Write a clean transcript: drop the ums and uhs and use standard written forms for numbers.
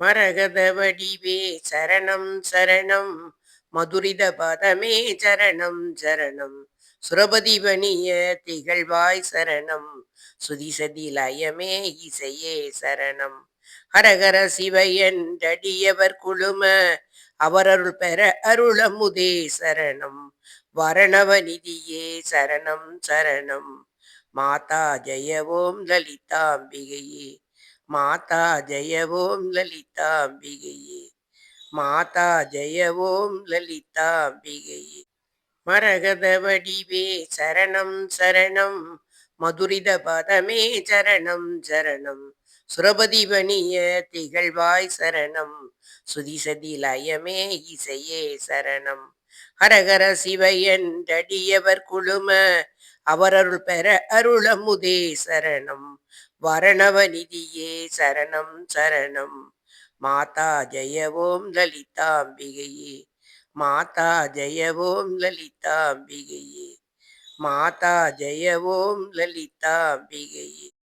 மரகத வடிவே சரணம் சரணம், மதுரித பதமே சரணம் சரணம், சுரபதி வணிய திகழ்வாய் சரணம், சுதிசதி லயமே இசையே சரணம். ஹரஹர சிவ என்றடியவர் குழும, அவரருள் பெற அருளமுதே சரணம். வரணவநிதியே சரணம் சரணம், மாதா ஜெய ஓம் லலிதாம்பிகையே. மாதா ஜெய ஓம் லலிதாம்பிகையே. மாதா ஜெய ஓம் லலிதாம்பிகையே. மரகத வடிவே சரணம் சரணம், மதுரித பதமே சரணம் சரணம், சுரபதி வணிய திகழ்வாய் சரணம், சுதிசதி லயமே இசையே சரணம். ஹரஹர சிவ என்றடியவர் குழும, அவரருள் பெற அருளமுதே சரணம். வரணவநிதியே சரணம் சரணம், மாதா ஜெய ஓம் லலிதாம்பிகையே. மாதா ஜெய ஓம் லலிதாம்பிகையே. மாதா ஜெய ஓம் லலிதாம்பிகையே.